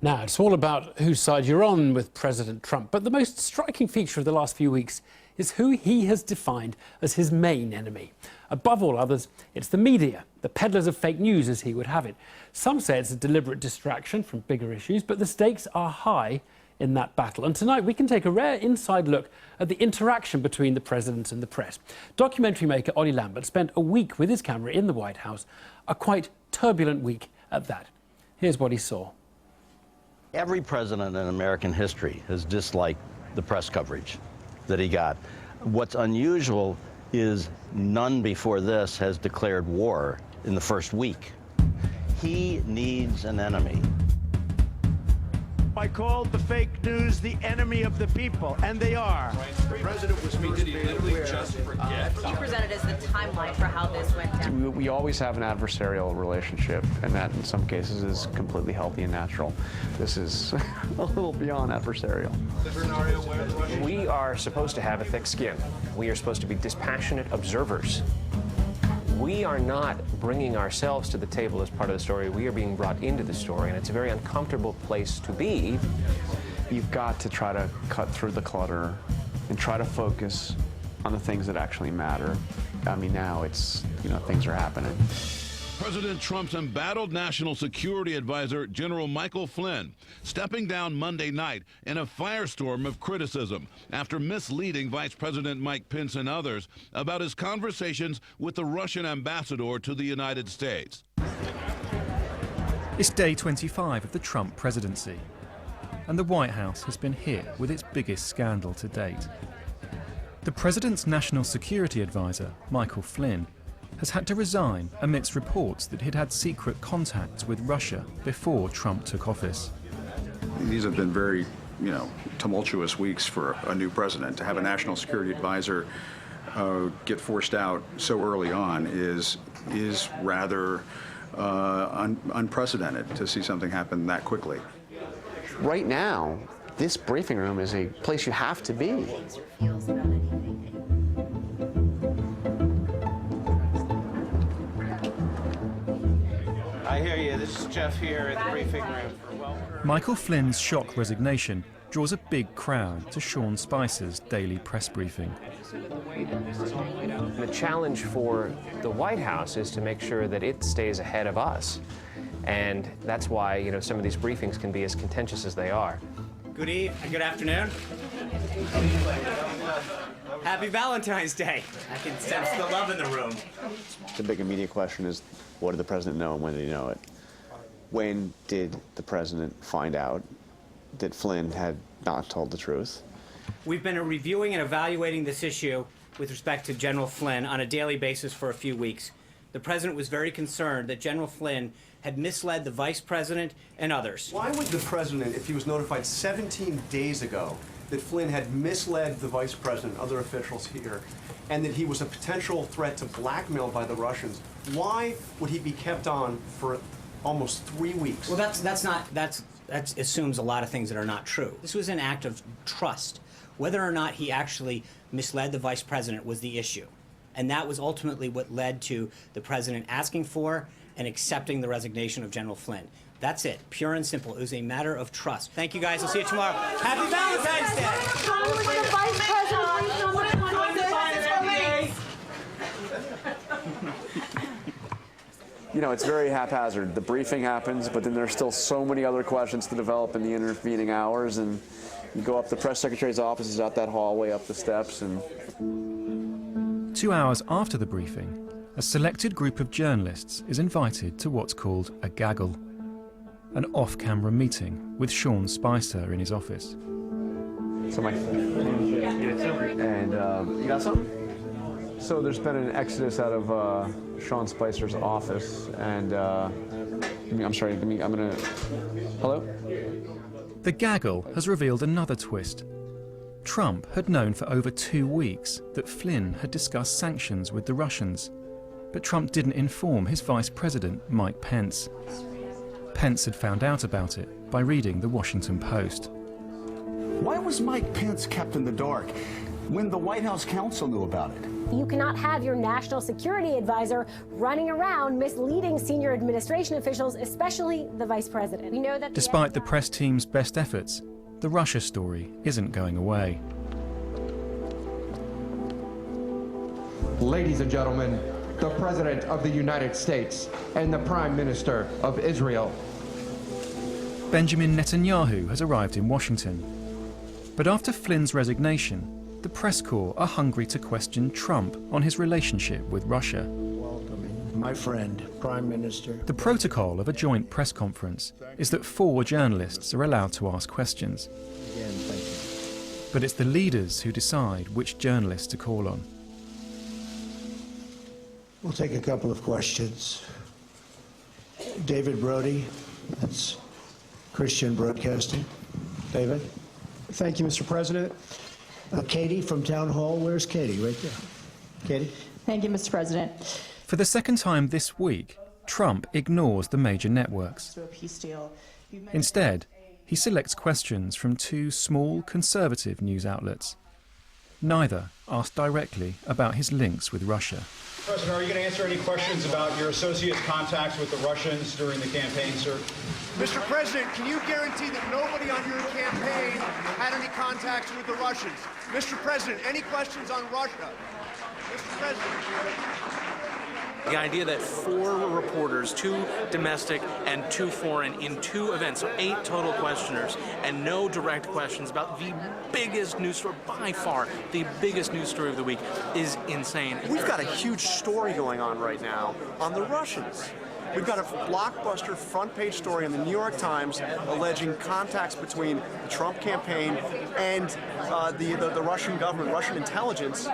Now, it's all about whose side you're on with President Trump, but the most striking feature of the last few weeks is who he has defined as his main enemy. Above all others, it's the media, the peddlers of fake news, as he would have it. Some say it's a deliberate distraction from bigger issues, but the stakes are high in that battle. And tonight we can take a rare inside look at the interaction between the president and the press. Documentary maker Ollie Lambert spent a week with his camera in the White House, a quite turbulent week at that. Here's what he saw. Every president in American history has disliked the press coverage that he got. What's unusual is none before this has declared war in the first week. He needs an enemy. I called the fake news the enemy of the people, and they are. The president was did he literally just forget? You presented as the timeline for how this went down. We always have an adversarial relationship, and that in some cases is completely healthy and natural. This is a little beyond adversarial. We are supposed to have a thick skin. We are supposed to be dispassionate observers. We are not bringing ourselves to the table as part of the story. We are being brought into the story, and it's a very uncomfortable place to be. You've got to try to cut through the clutter and try to focus on the things that actually matter. I mean, now it's, things are happening. President Trump's embattled national security advisor, General Michael Flynn, stepping down Monday night in a firestorm of criticism after misleading Vice President Mike Pence and others about his conversations with the Russian ambassador to the United States. It's day 25 of the Trump presidency, and the White House has been hit with its biggest scandal to date. The president's national security advisor, Michael Flynn, has had to resign amidst reports that he'd had secret contacts with Russia before Trump took office. These have been very, tumultuous weeks for a new president. To have a national security advisor get forced out so early on is rather unprecedented, to see something happen that quickly. Right now, this briefing room is a place you have to be. I hear you. This is Jeff here at the briefing room. Michael Flynn's shock resignation draws a big crowd to Sean Spicer's daily press briefing. The challenge for the White House is to make sure that it stays ahead of us. And that's why, some of these briefings can be as contentious as they are. Good afternoon. Happy Valentine's Day. I can sense the love in the room. The big immediate question is, what did the president know and when did he know it? When did the president find out that Flynn had not told the truth? We've been reviewing and evaluating this issue with respect to General Flynn on a daily basis for a few weeks. The president was very concerned that General Flynn had misled the vice president and others. Why would the president, if he was notified 17 days ago that Flynn had misled the vice president, other officials here, and that he was a potential threat to blackmail by the Russians, why would he be kept on for almost 3 weeks? Well, that assumes a lot of things that are not true. This was an act of trust. Whether or not he actually misled the vice president was the issue. And that was ultimately what led to the president asking for and accepting the resignation of General Flynn. That's it, pure and simple. It was a matter of trust. Thank you guys, I'll see you tomorrow. Happy Valentine's Day! It's very haphazard. The briefing happens, but then there's still so many other questions to develop in the intervening hours, and you go up the press secretary's office, is out that hallway, up the steps, and... 2 hours after the briefing, a selected group of journalists is invited to what's called a gaggle, an off-camera meeting with Sean Spicer in his office. So and you got something? So there's been an exodus out of Sean Spicer's office, and I'm sorry, I'm gonna... Hello? The gaggle has revealed another twist. Trump had known for over 2 weeks that Flynn had discussed sanctions with the Russians, but Trump didn't inform his vice president, Mike Pence. Pence had found out about it by reading the Washington Post. Why was Mike Pence kept in the dark? when the White House counsel knew about it. You cannot have your national security advisor running around misleading senior administration officials, especially the vice president. We know that Despite the press team's best efforts, the Russia story isn't going away. Ladies and gentlemen, the President of the United States and the Prime Minister of Israel. Benjamin Netanyahu has arrived in Washington. But after Flynn's resignation, the press corps are hungry to question Trump on his relationship with Russia. My friend, Prime Minister. The protocol of a joint press conference is that 4 journalists are allowed to ask questions. Again, thank you. But it's the leaders who decide which journalists to call on. We'll take a couple of questions. David Brody, that's Christian Broadcasting. David? Thank you, Mr. President. Katie from Town Hall. Where's Katie? Right there. Katie? Thank you, Mr. President. For the second time this week, Trump ignores the major networks. Instead, he selects questions from 2 small conservative news outlets. Neither asked directly about his links with Russia. President, are you going to answer any questions about your associates' contacts with the Russians during the campaign, sir? Mr. President, can you guarantee that nobody on your campaign had any contacts with the Russians? Mr. President, any questions on Russia? Mr. President. The idea that 4 reporters, 2 domestic and 2 foreign, in 2 events, so 8 total questioners, and no direct questions about the biggest news story, by far the biggest news story of the week, is insane. We've got a huge story going on right now on the Russians. We've got a blockbuster front-page story in the New York Times alleging contacts between the Trump campaign and the Russian government, Russian intelligence,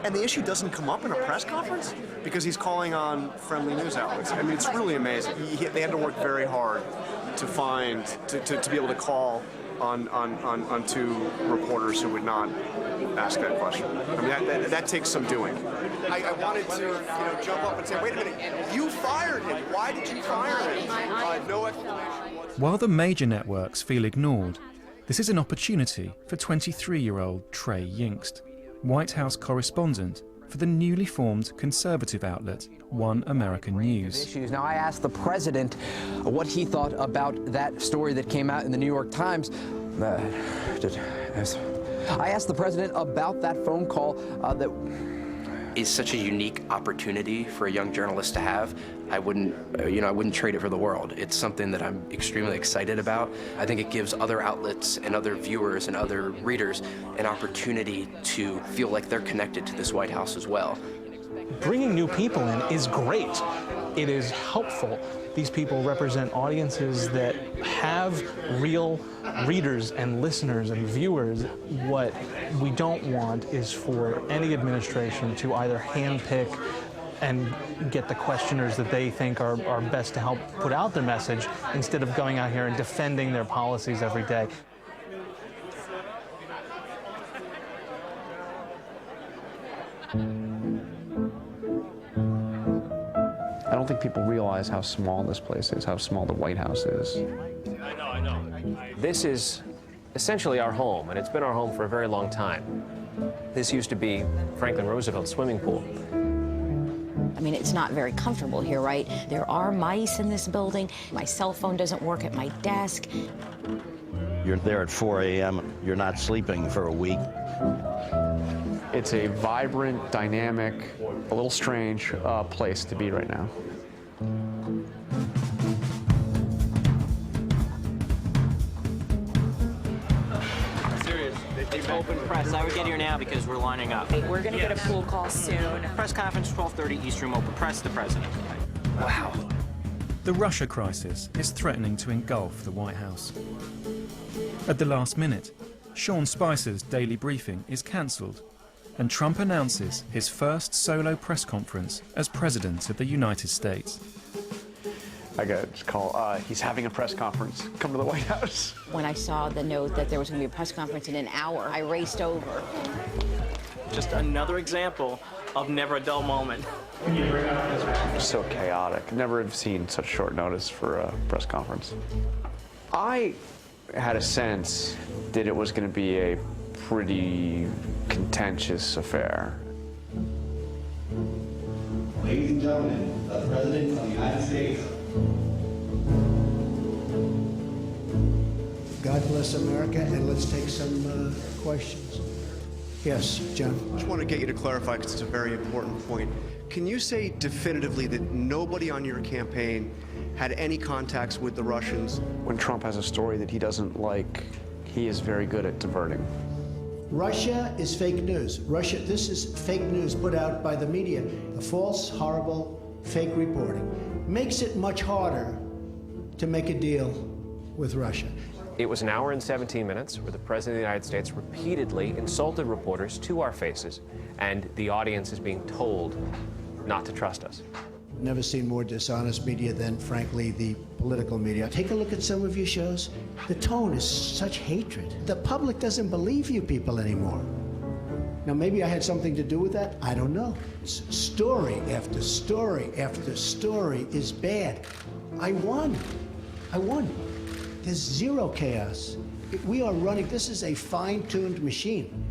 and the issue doesn't come up in a press conference because he's calling on friendly news outlets. I mean, it's really amazing. They had to work very hard to find, to be able to call on 2 reporters who would not ask that question. I mean, that takes some doing. I wanted to jump up and say, wait a minute, you fired him. Why did you fire him? No explanation. While the major networks feel ignored, this is an opportunity for 23-year-old Trey Yingst, White House correspondent for the newly formed conservative outlet, One American News. Now, I asked the president what he thought about that story that came out in the New York Times. I asked the president about that phone call that is such a unique opportunity for a young journalist to have. I wouldn't trade it for the world. It's something that I'm extremely excited about. I think it gives other outlets and other viewers and other readers an opportunity to feel like they're connected to this White House as well. Bringing new people in is great. It is helpful. These people represent audiences that have real readers and listeners and viewers. What we don't want is for any administration to either handpick and get the questioners that they think are best to help put out their message instead of going out here and defending their policies every day. I don't think people realize how small this place is, how small the White House is. I know. This is essentially our home, and it's been our home for a very long time. This used to be Franklin Roosevelt's swimming pool. I mean, it's not very comfortable here, right? There are mice in this building. My cell phone doesn't work at my desk. You're there at 4 a.m., you're not sleeping for a week. It's a vibrant, dynamic, a little strange place to be right now. It's open press. I would get here now because we're lining up. We're going to get a pool call soon. Press conference, 12:30 East Room, open press, the president. Wow. The Russia crisis is threatening to engulf the White House. At the last minute, Sean Spicer's daily briefing is cancelled, and Trump announces his first solo press conference as President of the United States. I got a call. He's having a press conference. Come to the White House. When I saw the note that there was going to be a press conference in an hour, I raced over. Just another example of never a dull moment. So chaotic. Never have seen such short notice for a press conference. I had a sense that it was going to be a pretty contentious affair. Ladies and gentlemen, the President of the United States. God bless America, and let's take some questions. Yes, John. I just want to get you to clarify, because it's a very important point. Can you say definitively that nobody on your campaign had any contacts with the Russians? When Trump has a story that he doesn't like, he is very good at diverting. Russia is fake news. This is fake news put out by the media. The false, horrible, fake reporting makes it much harder to make a deal with Russia. It was an hour and 17 minutes where the President of the United States repeatedly insulted reporters to our faces, and the audience is being told not to trust us. Never seen more dishonest media than, frankly, the political media. Take a look at some of your shows. The tone is such hatred. The public doesn't believe you people anymore. Now, maybe I had something to do with that. I don't know. Story after story after story is bad. I won. There's zero chaos. We are running, this is a fine-tuned machine.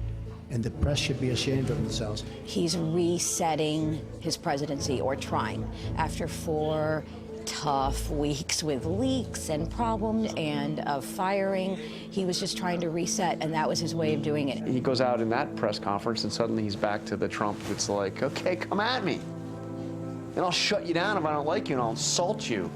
And the press should be ashamed of themselves. He's resetting his presidency, or trying, after 4 tough weeks with leaks and problems and firing. He was just trying to reset, and that was his way of doing it. He goes out in that press conference, and suddenly he's back to the Trump that's like, okay, come at me. And I'll shut you down if I don't like you, and I'll insult you.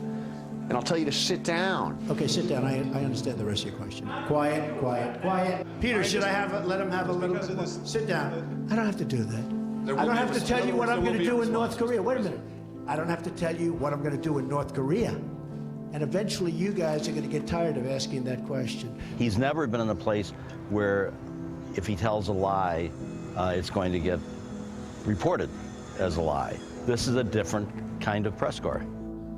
And I'll tell you to sit down. Okay, sit down. I understand the rest of your question. Quiet, quiet, quiet. Peter, should I let him have a little... Sit down. I don't have to do that. I don't have to tell you what I'm going to do in North Korea. Wait a minute. I don't have to tell you what I'm going to do in North Korea. And eventually you guys are going to get tired of asking that question. He's never been in a place where if he tells a lie, it's going to get reported as a lie. This is a different kind of press corps.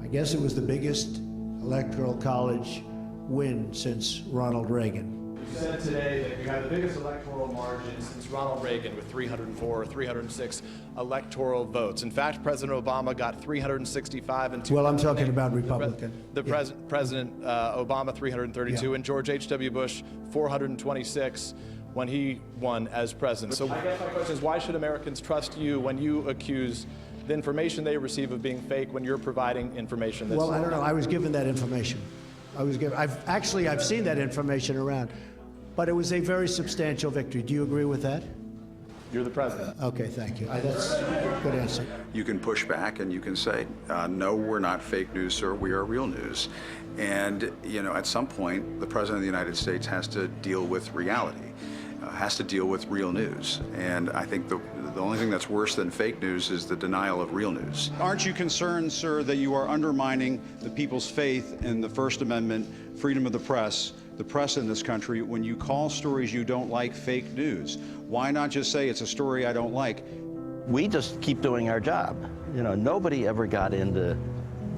I guess it was the biggest electoral college win since Ronald Reagan. You said today that you had the biggest electoral margin since Ronald Reagan with 304 or 306 electoral votes. In fact, President Obama got 365 and Well, I'm talking about Republican. President Obama 332 and George H.W. Bush 426 when he won as president. So I guess my question is, why should Americans trust you when you accuse the information they receive of being fake when you're providing information that's... Well, I don't know. I was given that information. I've seen that information around. But it was a very substantial victory. Do you agree with that? You're the president. Okay, thank you. That's a good answer. You can push back and you can say, no, we're not fake news, sir. We are real news. And, you know, at some point, the President of the United States has to deal with reality, has to deal with real news. And I think the only thing that's worse than fake news is the denial of real news. Aren't you concerned, sir, that you are undermining the people's faith in the First Amendment, freedom of the press in this country, when you call stories you don't like fake news? Why not just say it's a story I don't like? We just keep doing our job. You know, nobody ever got into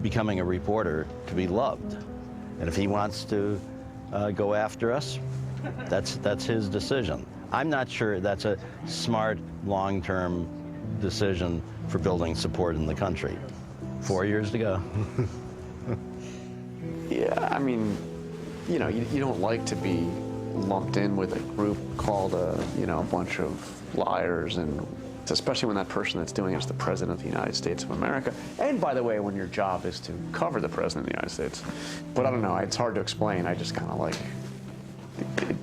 becoming a reporter to be loved. And if he wants to go after us, that's his decision. I'm not sure that's a smart, long-term decision for building support in the country. 4 years to go. Yeah, I mean, you know, you don't like to be lumped in with a group called a bunch of liars, and especially when that person that's doing it is the President of the United States of America. And by the way, when your job is to cover the President of the United States. But I don't know, it's hard to explain. I just kind of like,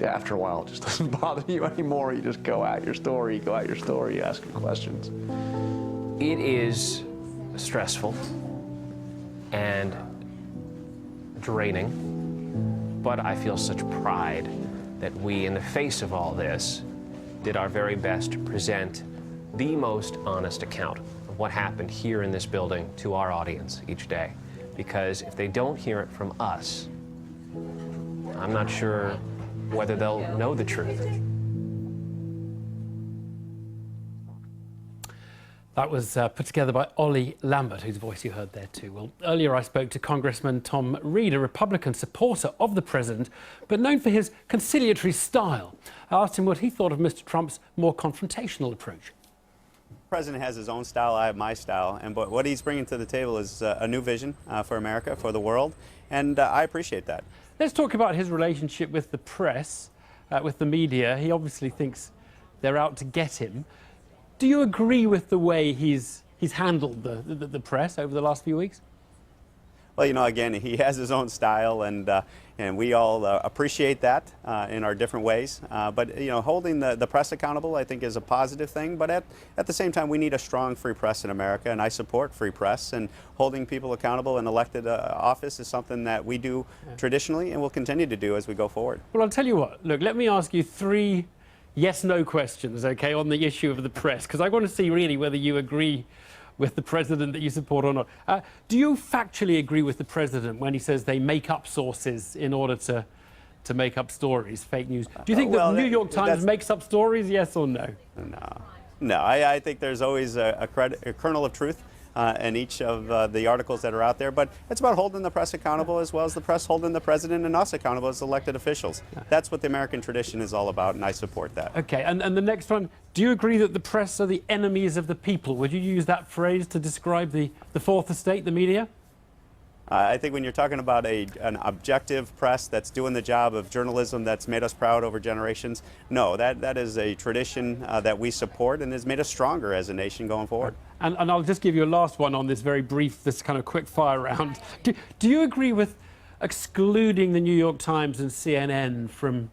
after a while, it just doesn't bother you anymore. You just go at your story, you ask your questions. It is stressful and draining, but I feel such pride that we, in the face of all this, did our very best to present the most honest account of what happened here in this building to our audience each day. Because if they don't hear it from us, I'm not sure whether they'll know the truth. That was put together by Ollie Lambert, whose voice you heard there too. Well, earlier I spoke to Congressman Tom Reed, a Republican supporter of the president, but known for his conciliatory style. I asked him what he thought of Mr. Trump's more confrontational approach. The president has his own style, I have my style, but what he's bringing to the table is a new vision for America, for the world, and I appreciate that. Let's talk about his relationship with the press. with the media. He obviously thinks they're out to get him. Do you agree with the way he's handled the press over the last few weeks? Well, you know, again, he has his own style, and we all appreciate that in our different ways. But, you know, holding the press accountable, I think, is a positive thing. But at the same time, we need a strong free press in America, and I support free press. And holding people accountable in elected office is something that we do traditionally and will continue to do as we go forward. Well, I'll tell you what. Look, let me ask you 3 yes-no questions, okay, on the issue of the press, because I want to see really whether you agree with the president that you support or not. Do you factually agree with the president when he says they make up sources in order to make up stories, fake news? Do you think the New York Times makes up stories, yes or no? No, I think there's always a kernel of truth in each of the articles that are out there, but it's about holding the press accountable as well as the press holding the president and us accountable as elected officials. That's what the American tradition is all about, and I support that. Okay, and the next one, do you agree that the press are the enemies of the people? Would you use that phrase to describe the fourth estate, the media? I think when you're talking about an objective press that's doing the job of journalism that's made us proud over generations, no, that is a tradition that we support and has made us stronger as a nation going forward. And I'll just give you a last one on this very brief, this kind of quick fire round. Do you agree with excluding the New York Times and CNN from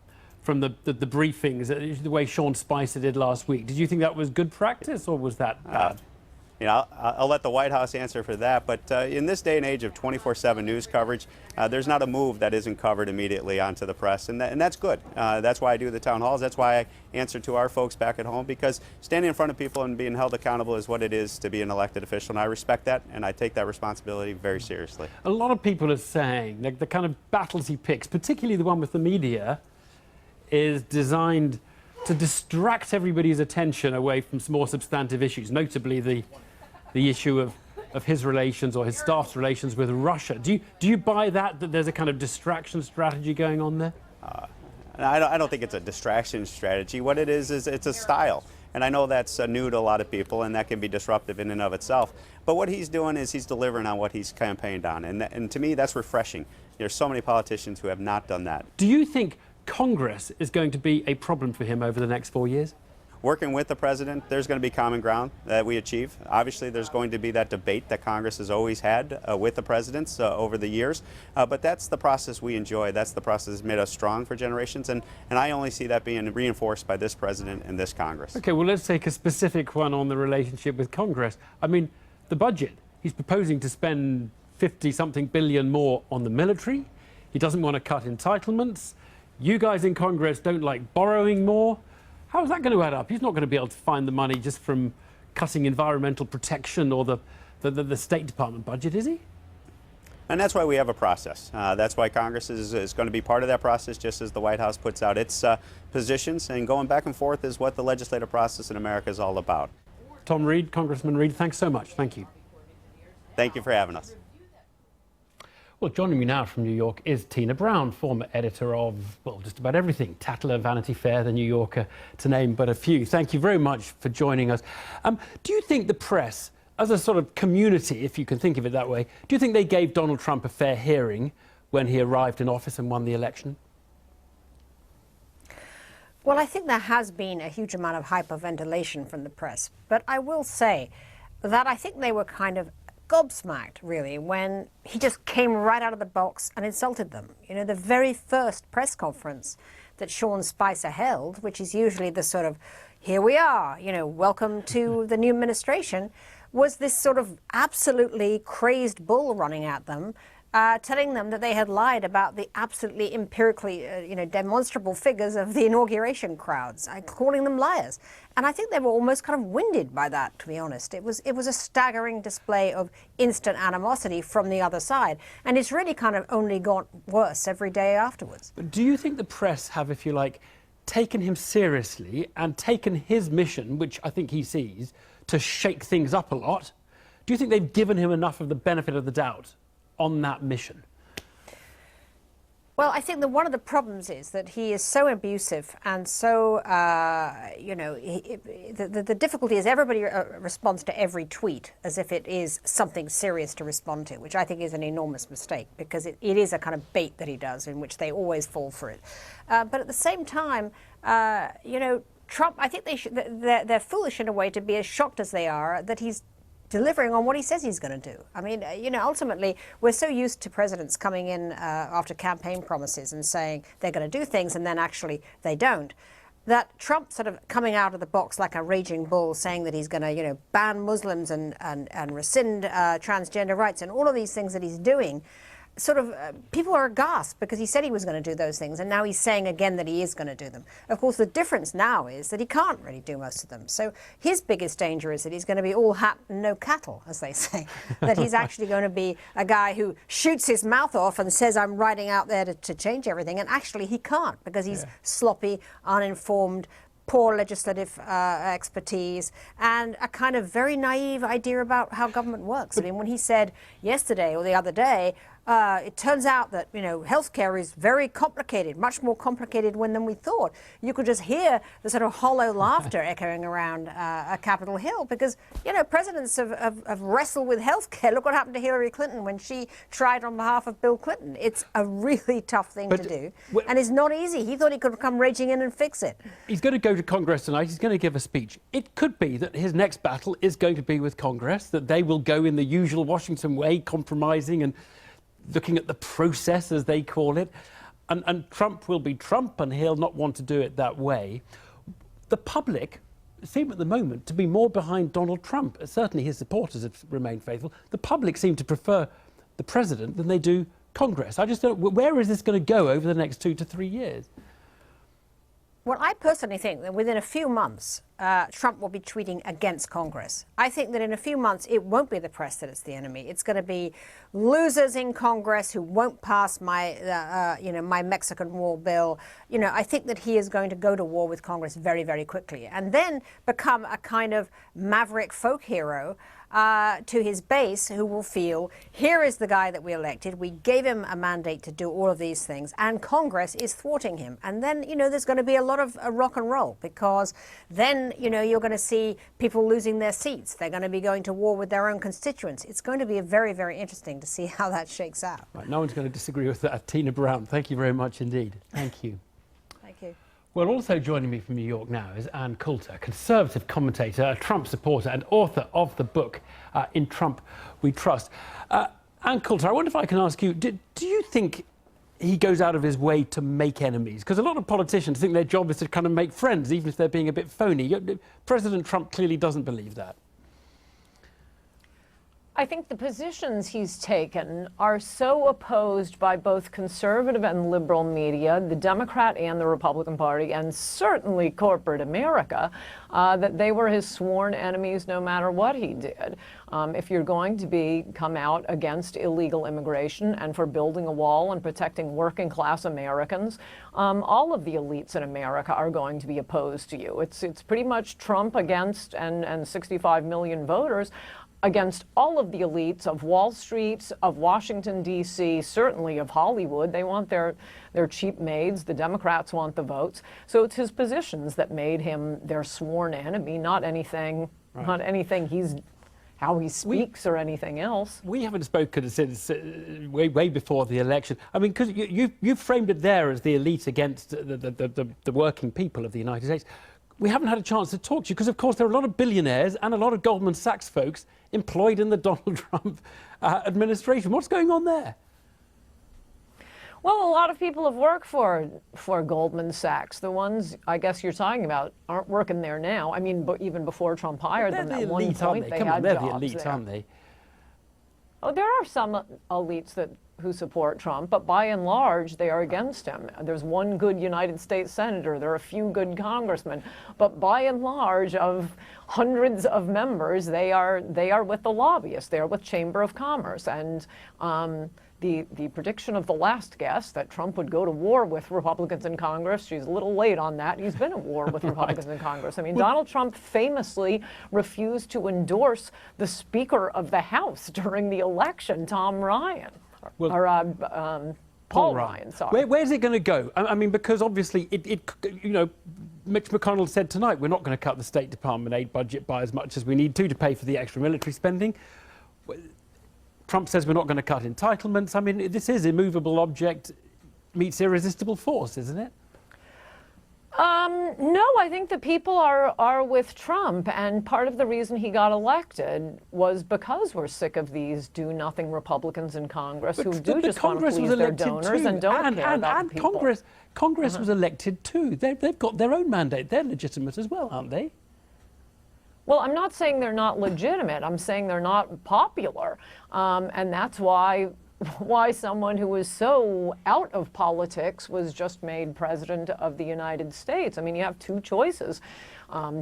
the briefings, the way Sean Spicer did last week? Did you think that was good practice, or was that bad? You know, I'll let the White House answer for that, but in this day and age of 24/7 news coverage, there's not a move that isn't covered immediately onto the press, and that's good. That's why I do the town halls. That's why I answer to our folks back at home, because standing in front of people and being held accountable is what it is to be an elected official, and I respect that, and I take that responsibility very seriously. A lot of people are saying that the kind of battles he picks, particularly the one with the media, is designed to distract everybody's attention away from some more substantive issues, notably the issue of his relations or his staff's relations with Russia. Do you buy that there's a kind of distraction strategy going on there? I don't think it's a distraction strategy. What it is it's a style. And I know that's new to a lot of people, and that can be disruptive in and of itself. But what he's doing is he's delivering on what he's campaigned on. And to me, that's refreshing. There's so many politicians who have not done that. Do you think Congress is going to be a problem for him over the next 4 years? Working with the president, there's going to be common ground that we achieve. Obviously, there's going to be that debate that Congress has always had with the presidents over the years. But that's the process we enjoy. That's the process that's made us strong for generations. And I only see that being reinforced by this president and this Congress. Okay, well, let's take a specific one on the relationship with Congress. I mean, the budget. He's proposing to spend 50-something billion more on the military. He doesn't want to cut entitlements. You guys in Congress don't like borrowing more. How is that going to add up? He's not going to be able to find the money just from cutting environmental protection or the State Department budget, is he? And that's why we have a process. That's why Congress is going to be part of that process, just as the White House puts out its positions. And going back and forth is what the legislative process in America is all about. Tom Reed, Congressman Reed, thanks so much. Thank you. Thank you for having us. Well, joining me now from New York is Tina Brown, former editor of, well, just about everything, Tatler, Vanity Fair, The New Yorker, to name but a few. Thank you very much for joining us. Do you think the press, as a sort of community, if you can think of it that way, do you think they gave Donald Trump a fair hearing when he arrived in office and won the election? Well, I think there has been a huge amount of hyperventilation from the press. But I will say that I think they were kind of gobsmacked, really, when he just came right out of the box and insulted them. You know, the very first press conference that Sean Spicer held, which is usually the sort of, here we are, you know, welcome to the new administration, was this sort of absolutely crazed bull running at them, telling them that they had lied about the absolutely empirically, demonstrable figures of the inauguration crowds, calling them liars. And I think they were almost kind of winded by that, to be honest. It was a staggering display of instant animosity from the other side. And it's really kind of only got worse every day afterwards. But do you think the press have, if you like, taken him seriously and taken his mission, which I think he sees, to shake things up a lot? Do you think they've given him enough of the benefit of the doubt on that mission? Well, I think that one of the problems is that he is so abusive and so, you know, the difficulty is everybody responds to every tweet as if it is something serious to respond to, which I think is an enormous mistake because it is a kind of bait that he does in which they always fall for it. But at the same time, you know, Trump, I think they're foolish in a way to be as shocked as they are that he's delivering on what he says he's going to do. I mean, you know, ultimately, we're so used to presidents coming in after campaign promises and saying they're going to do things and then actually they don't. That Trump sort of coming out of the box like a raging bull saying that he's going to, you know, ban Muslims and rescind transgender rights and all of these things that he's doing, sort of people are aghast because he said he was going to do those things and now he's saying again that he is going to do them. Of course, the difference now is that he can't really do most of them. So his biggest danger is that he's going to be all hat and no cattle, as they say, that he's actually going to be a guy who shoots his mouth off and says, I'm riding out there to change everything. And actually he can't because he's sloppy, uninformed, poor legislative expertise, and a kind of very naive idea about how government works. I mean, when he said yesterday or the other day, it turns out that, you know, healthcare is very complicated, much more complicated than we thought. You could just hear the sort of hollow laughter echoing around Capitol Hill because, you know, presidents have wrestled with healthcare. Look what happened to Hillary Clinton when she tried on behalf of Bill Clinton. It's a really tough thing to do, and it's not easy. He thought he could come raging in and fix it. He's going to go to Congress tonight. He's going to give a speech. It could be that his next battle is going to be with Congress, that they will go in the usual Washington way, compromising and looking at the process, as they call it, and Trump will be Trump and he'll not want to do it that way. The public seem at the moment to be more behind Donald Trump. Certainly his supporters have remained faithful. The public seem to prefer the president than they do Congress. I just don't know, where is this going to go over the next 2 to 3 years? Well, I personally think that within a few months, Trump will be tweeting against Congress. I think that in a few months, it won't be the press that is the enemy. It's going to be losers in Congress who won't pass my, you know, my Mexican wall bill. You know, I think that he is going to go to war with Congress very, very quickly and then become a kind of maverick folk hero to his base who will feel, here is the guy that we elected. We gave him a mandate to do all of these things and Congress is thwarting him. And then, you know, there's going to be a lot of rock and roll because then, you know, you're going to see people losing their seats. They're going to be going to war with their own constituents. It's going to be very, very interesting to see how that shakes out. Right, no one's going to disagree with that. Tina Brown, thank you very much indeed. Thank you. Thank you. Well, also joining me from New York now is Ann Coulter, conservative commentator, a Trump supporter and author of the book In Trump We Trust. Ann Coulter, I wonder if I can ask you, do you think he goes out of his way to make enemies? Because a lot of politicians think their job is to kind of make friends, even if they're being a bit phony. President Trump clearly doesn't believe that. I think the positions he's taken are so opposed by both conservative and liberal media, the Democrat and the Republican Party, and certainly corporate America, that they were his sworn enemies no matter what he did. If you're going to come out against illegal immigration and for building a wall and protecting working class Americans, all of the elites in America are going to be opposed to you. It's pretty much Trump against and 65 million voters against all of the elites of Wall Street, of Washington, D.C., certainly of Hollywood. They want their cheap maids. The Democrats want the votes. So it's his positions that made him their sworn enemy, not anything, not anything how he speaks or anything else. We haven't spoken since way before the election. I mean, because you framed it there as the elite against the working people of the United States. We haven't had a chance to talk to you because, of course, there are a lot of billionaires and a lot of Goldman Sachs folks employed in the Donald Trump administration. What's going on there? Well, a lot of people have worked for Goldman Sachs. The ones I guess you're talking about aren't working there now. I mean, even before Trump hired them, at one point they had jobs there. They're the elite, aren't they? Oh, there are some elites who support Trump, but by and large, they are against him. There's one good United States senator, there are a few good congressmen, but by and large, of hundreds of members, they are with the lobbyists, they are with Chamber of Commerce, and the prediction of the last guest that Trump would go to war with Republicans in Congress, she's a little late on that. He's been at war with Republicans in Congress. I mean, Donald Trump famously refused to endorse the Speaker of the House during the election, Tom Ryan. Paul Ryan, sorry. Where's it going to go? I mean, because obviously, you know, Mitch McConnell said tonight, we're not going to cut the State Department aid budget by as much as we need to pay for the extra military spending. Trump says we're not going to cut entitlements. I mean, this is immovable object meets irresistible force, isn't it? No, I think the people are with Trump, and part of the reason he got elected was because we're sick of these do-nothing Republicans in Congress who do just want to please their donors and don't care about the people. Congress was elected too. They've got their own mandate. They're legitimate as well, aren't they? Well, I'm not saying they're not legitimate. I'm saying they're not popular, and that's why someone who was so out of politics was just made president of the United States. I mean, you have two choices.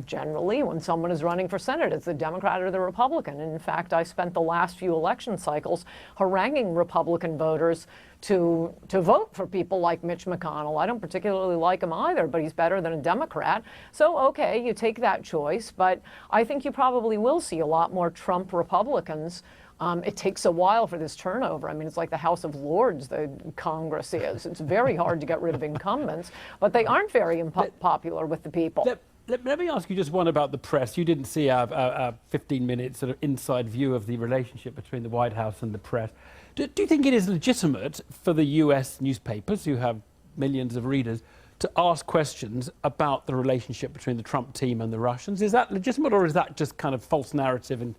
Generally, when someone is running for Senate, it's the Democrat or the Republican. And in fact, I spent the last few election cycles haranguing Republican voters to vote for people like Mitch McConnell. I don't particularly like him either, but he's better than a Democrat. So, okay, you take that choice, but I think you probably will see a lot more Trump Republicans. It takes a while for this turnover. I mean, it's like the House of Lords, the Congress is. It's very hard to get rid of incumbents, but they aren't very popular with the people. Let me ask you just one about the press. You didn't see our 15-minute sort of inside view of the relationship between the White House and the press. Do you think it is legitimate for the US newspapers, who have millions of readers, to ask questions about the relationship between the Trump team and the Russians? Is that legitimate, or is that just kind of false narrative and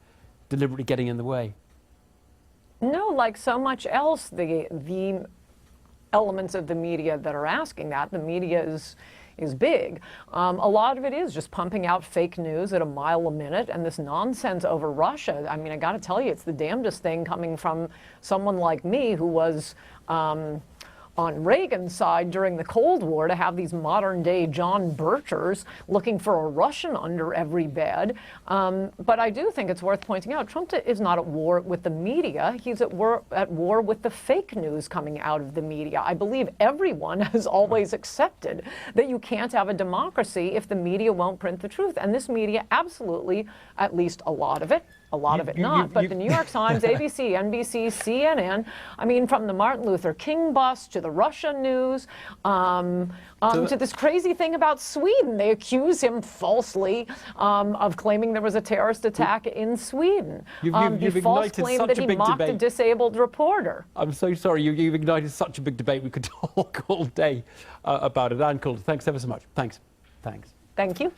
deliberately getting in the way? No, like so much else, the elements of the media that are asking that, the media is big. A lot of it is just pumping out fake news at a mile a minute, and this nonsense over Russia. I mean, I got to tell you, it's the damnedest thing coming from someone like me who was on Reagan's side during the Cold War to have these modern-day John Birchers looking for a Russian under every bed. But I do think it's worth pointing out, Trump is not at war with the media. He's at war with the fake news coming out of the media. I believe everyone has always accepted that you can't have a democracy if the media won't print the truth. And this media absolutely, at least a lot of it not, but the New York Times, ABC, NBC, CNN, I mean, from the Martin Luther King bust to the Russia news, to this crazy thing about Sweden. They accuse him falsely of claiming there was a terrorist attack in Sweden. The false claim that he mocked a disabled reporter. I'm so sorry, you've ignited such a big debate. We could talk all day about it. Ann Coulter, thanks ever so much. Thanks. Thank you.